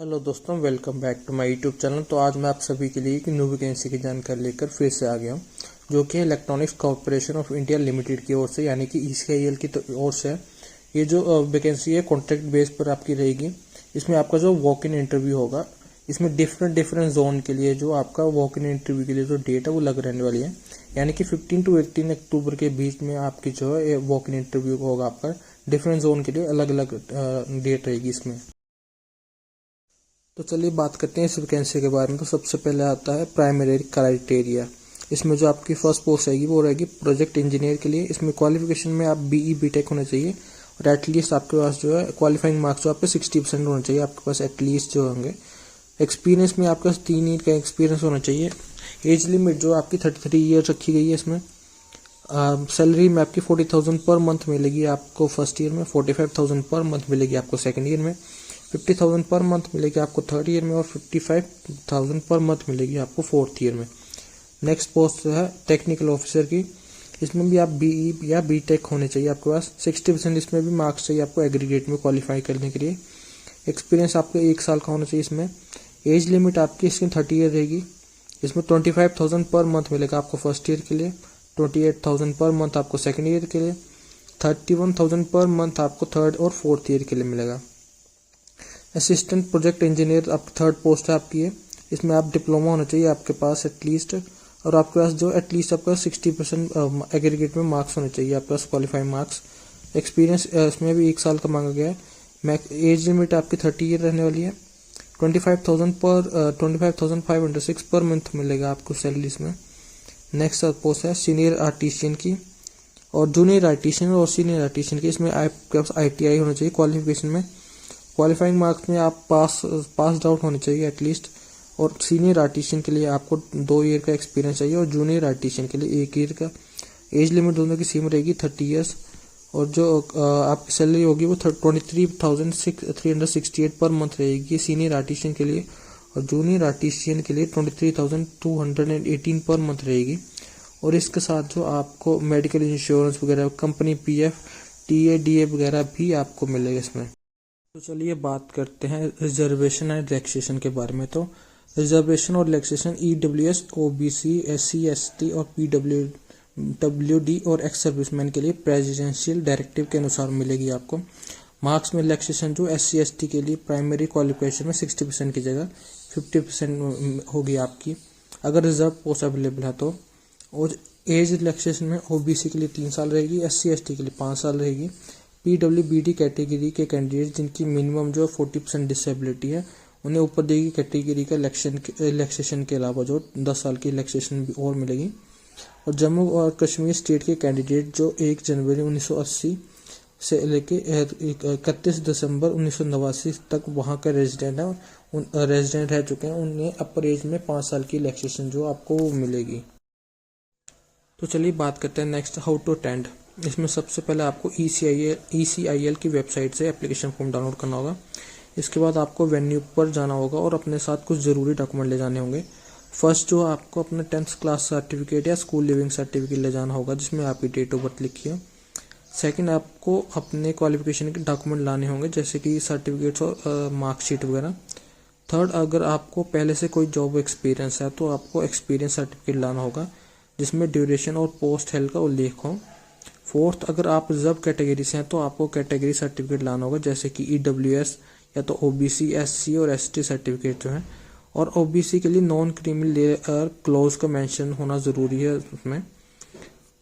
Hello दोस्तों, welcome back to my YouTube channel. तो आज मैं आप सभी के लिए एक न्यू वैकेंसी की जानकारी लेकर फिर से आ गया हूं, जो कि electronics corporation of India limited की ओर से यानी कि ECIL की ओर से है। ये जो वैकेंसी है कॉन्ट्रैक्ट बेस पर आपकी रहेगी। इसमें आपका जो वॉक इन इंटरव्यू होगा, इसमें डिफरेंट जोन के लिए जो आपका वॉक इन इंटरव्यू के लिए जो डेट है वो लग रहने वाली है। यानी कि 15 to 18 अक्टूबर के बीच में आपकी जो है वॉक इन इंटरव्यू होगा। आपका डिफरेंट जोन के लिए अलग अलग डेट रहेगी इसमें। तो चलिए बात करते हैं इस वैकेंसी के बारे में। तो सबसे पहले आता है प्राइमरी क्राइटेरिया। इसमें जो आपकी फर्स्ट पोस्ट रहेगी वो रहेगी प्रोजेक्ट इंजीनियर के लिए। इसमें क्वालिफिकेशन में आप BE BTech होना चाहिए और एटलीस्ट आपके पास जो है क्वालिफाइंग मार्क्स जो आपके 60% होना चाहिए आपके पास एटलीस्ट जो होंगे। एक्सपीरियंस में आपका 3 ईयर का एक्सपीरियंस होना चाहिए। एज लिमिट जो आपकी 33 ईयर रखी गई है इसमें। सैलरी में आपकी 40,000 पर मंथ मिलेगी आपको फर्स्ट ईयर में, 45,000 पर मंथ मिलेगी आपको सेकंड ईयर में, 50,000 पर मंथ मिलेगी आपको थर्ड ईयर में और 55,000 पर मंथ मिलेगी आपको फोर्थ ईयर में। नेक्स्ट पोस्ट है टेक्निकल ऑफिसर की। इसमें भी आप BE या BTech होने चाहिए आपके पास। 60% इसमें भी मार्क्स चाहिए आपको एग्रीगेट में क्वालिफाई करने के लिए। एक्सपीरियंस आपको 1 साल का होना चाहिए इसमें। एज लिमिट आपकी इसकी 30 ईयर रहेगी। इसमें 25,000 पर मंथ मिलेगा आपको फर्स्ट ईयर के लिए, 28,000 पर मंथ आपको सेकेंड ईयर के लिए, 31,000 पर मंथ आपको थर्ड और फोर्थ ईयर के लिए मिलेगा। असिस्टेंट प्रोजेक्ट इंजीनियर आप थर्ड पोस्ट है आपकी है। इसमें आप डिप्लोमा होना चाहिए आपके पास एटलीस्ट, और आपके पास जो एटलीस्ट आपका 60% एग्रीगेट में मार्क्स होने चाहिए आपके पास क्वालिफाइंग मार्क्स। एक्सपीरियंस इसमें भी 1 साल का मांगा गया है। एज लिमिट आपकी 30 ईयर रहने वाली है। 25,506 पर मंथ मिलेगा आपको सैलरी इसमें। नेक्स्ट पोस्ट है सीनियर आर्टिशियन की और जूनियर आर्टिशियन और सीनियर आर्टिशियन की। इसमें आपके पास ITI होना चाहिए क्वालिफिकेशन में। क्वालिफाइंग मार्क्स में आप पास आउट होने चाहिए एटलीस्ट। और सीनियर आर्टिशियन के लिए आपको 2 ईयर का एक्सपीरियंस चाहिए और जूनियर आर्टिशियन के लिए 1 ईयर का। एज लिमिट दोनों की सेम रहेगी 30 ईयर्स। और जो आपकी सैलरी होगी वो 23,368 पर मंथ रहेगी सीनियर आर्टिशियन के लिए, और जूनियर आर्टिशियन के लिए 23,218 पर मंथ रहेगी। और इसके साथ जो आपको मेडिकल इंश्योरेंस वगैरह, कंपनी PF TA DA वगैरह भी आपको मिलेगा इसमें। तो चलिए बात करते हैं रिजर्वेशन एंड रिलैक्सेशन के बारे में। तो रिजर्वेशन और relaxation EWS OBC SC ST और PWD और एक्स सर्विसमैन के लिए प्रेसिडेंशियल डायरेक्टिव के अनुसार मिलेगी आपको। मार्क्स में रिलैक्सेशन जो SC ST के लिए प्राइमरी क्वालिफिकेशन में 60% की जगह 50% होगी आपकी अगर रिजर्व पोस्ट अवेलेबल है तो। और एज रिलैक्सेशन में OBC के लिए 3 साल रहेगी, SC ST के लिए 5 साल रहेगी। PWBD कैटेगरी के कैंडिडेट जिनकी मिनिमम जो 40% डिसेबिलिटी है उन्हें ऊपर देगी कैटेगरी का रिलैक्सेशन के अलावा जो 10 साल की रिलैक्सेशन भी और मिलेगी। और जम्मू और कश्मीर स्टेट के कैंडिडेट जो 1 जनवरी 1980 से लेके 31 दिसंबर 1989 तक वहाँ का रेजिडेंट है, रेजिडेंट रह चुके हैं, उन्हें अपर एज में 5 साल की रिलैक्सेशन जो आपको मिलेगी। तो चलिए बात करते हैं नेक्स्ट हाउ टू अटेंड। इसमें सबसे पहले आपको ECIL की वेबसाइट से एप्लीकेशन फॉर्म डाउनलोड करना होगा। इसके बाद आपको वेन्यू पर जाना होगा और अपने साथ कुछ ज़रूरी डॉक्यूमेंट ले जाने होंगे। फर्स्ट जो आपको अपना 10th क्लास सर्टिफिकेट या स्कूल लिविंग सर्टिफिकेट ले जाना होगा जिसमें आपकी डेट ऑफ बर्थ लिखी है। सेकंड आपको अपने क्वालिफिकेशन के डॉक्यूमेंट लाने होंगे जैसे कि सर्टिफिकेट्स और मार्कशीट वगैरह। थर्ड, अगर आपको पहले से कोई जॉब एक्सपीरियंस है तो आपको एक्सपीरियंस सर्टिफिकेट लाना होगा जिसमें ड्यूरेशन और पोस्ट हेल्ड का उल्लेख हो। फोर्थ, अगर आप रिजर्व कैटेगरी से हैं तो आपको कैटेगरी सर्टिफिकेट लाना होगा जैसे कि EWS या तो OBC SC और ST सर्टिफिकेट जो है। और OBC के लिए नॉन क्रीमी लेयर क्लोज का मेंशन होना ज़रूरी है उसमें।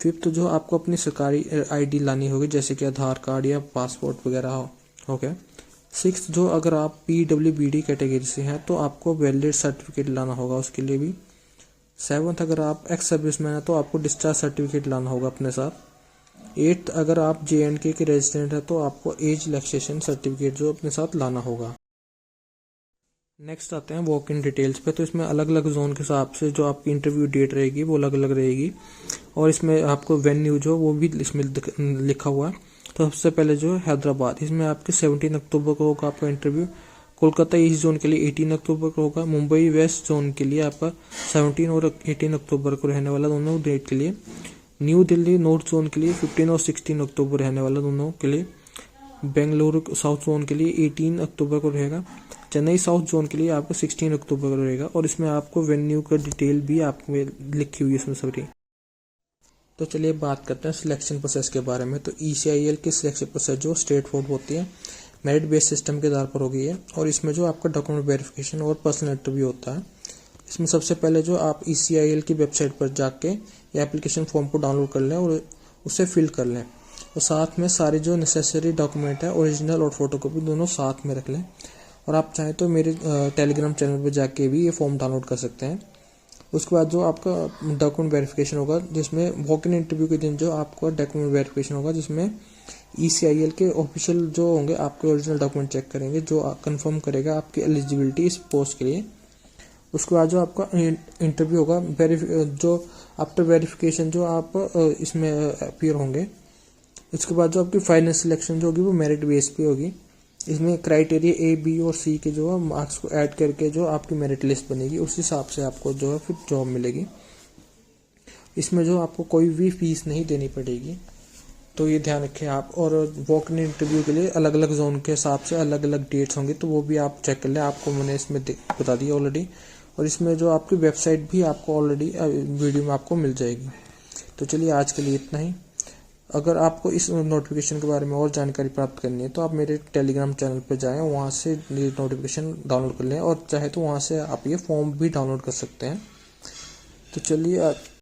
फिफ्थ, जो आपको अपनी सरकारी ID लानी होगी जैसे कि आधार कार्ड या पासपोर्ट वगैरह हो गया। सिक्स्थ, जो अगर आप PWBD कैटेगरी से हैं तो आपको वैलिड सर्टिफिकेट लाना होगा उसके लिए भी। सेवन्थ, अगर आप एक्स सर्विसमैन है तो आपको डिस्चार्ज सर्टिफिकेट लाना होगा अपने साथ। 8th, अगर आप JNK के रेजिडेंट है तो आपको एज रिलैक्सेशन सर्टिफिकेट जो अपने साथ लाना होगा। नेक्स्ट आते हैं वॉक इन डिटेल्स पे। तो इसमें अलग अलग जोन के हिसाब से जो आपकी इंटरव्यू डेट रहेगी वो अलग अलग रहेगी और इसमें आपको वेन्यू जो वो भी इसमें लिखा हुआ है। तो सबसे पहले जो है हैदराबाद, इसमें आपके 17 अक्टूबर को होगा आपका इंटरव्यू। कोलकाता ईस्ट जोन के लिए 18 अक्टूबर को होगा। मुंबई वेस्ट जोन के लिए आपका 17 और 18 अक्टूबर को रहने वाला दोनों डेट के लिए। न्यू दिल्ली नॉर्थ जोन के लिए 15 और 16 अक्टूबर रहने वाला दोनों के लिए। बेंगलुरु साउथ जोन के लिए 18 अक्टूबर को रहेगा। चेन्नई साउथ जोन के लिए आपको 16 अक्टूबर को रहेगा और इसमें आपको वेन्यू का डिटेल भी आपको लिखी हुई है इसमें सभी। तो चलिए बात करते हैं सिलेक्शन प्रोसेस के बारे में। तो ECIL की सिलेक्शन प्रोसेस जो स्ट्रेट फॉरवर्ड होती है, मेरिट बेस्ड सिस्टम के आधार पर हो गई है और इसमें जो आपका डॉक्यूमेंट वेरिफिकेशन और पर्सनल इंटरव्यू होता है। इसमें सबसे पहले जो आप ECIL की वेबसाइट पर जाके ये एप्लीकेशन फॉर्म को डाउनलोड कर लें और उसे फिल कर लें और साथ में सारे जो नेसेसरी डॉक्यूमेंट है ओरिजिनल और फोटोकॉपी दोनों साथ में रख लें। और आप चाहें तो मेरे टेलीग्राम चैनल पर जाके भी ये फॉर्म डाउनलोड कर सकते हैं। उसके बाद जो आपका डॉक्यूमेंट वेरिफिकेशन होगा, जिसमें वॉक इन इंटरव्यू के दिन जो आपका डॉक्यूमेंट वेरिफिकेशन होगा, जिसमें ECIL के ऑफिशियल जो होंगे आपके ओरिजिनल डॉक्यूमेंट चेक करेंगे, जो कंफर्म करेगा आपकी एलिजिबिलिटी इस पोस्ट के लिए। उसके बाद जो आपका इंटरव्यू होगा, जो आफ्टर वेरिफिकेशन जो आप इसमें अपीयर होंगे। उसके बाद जो आपकी फाइनल सिलेक्शन जो होगी वो मेरिट बेस पे होगी। इसमें क्राइटेरिया A, B और C के जो है मार्क्स को ऐड करके जो आपकी मेरिट लिस्ट बनेगी, उस हिसाब से आपको जो है फिर जॉब मिलेगी। इसमें जो आपको कोई भी फीस नहीं देनी पड़ेगी, तो ये ध्यान रखें आप। और वॉक इन इंटरव्यू के लिए अलग अलग जोन के हिसाब से अलग अलग डेट्स होंगे, तो वो भी आप चेक कर लें, आपको मैंने इसमें बता दिया ऑलरेडी। और इसमें जो आपकी वेबसाइट भी आपको ऑलरेडी वीडियो में आपको मिल जाएगी। तो चलिए आज के लिए इतना ही। अगर आपको इस नोटिफिकेशन के बारे में और जानकारी प्राप्त करनी है तो आप मेरे टेलीग्राम चैनल पर जाएं, वहाँ से ये नोटिफिकेशन डाउनलोड कर लें और चाहे तो वहाँ से आप ये फॉर्म भी डाउनलोड कर सकते हैं। तो चलिए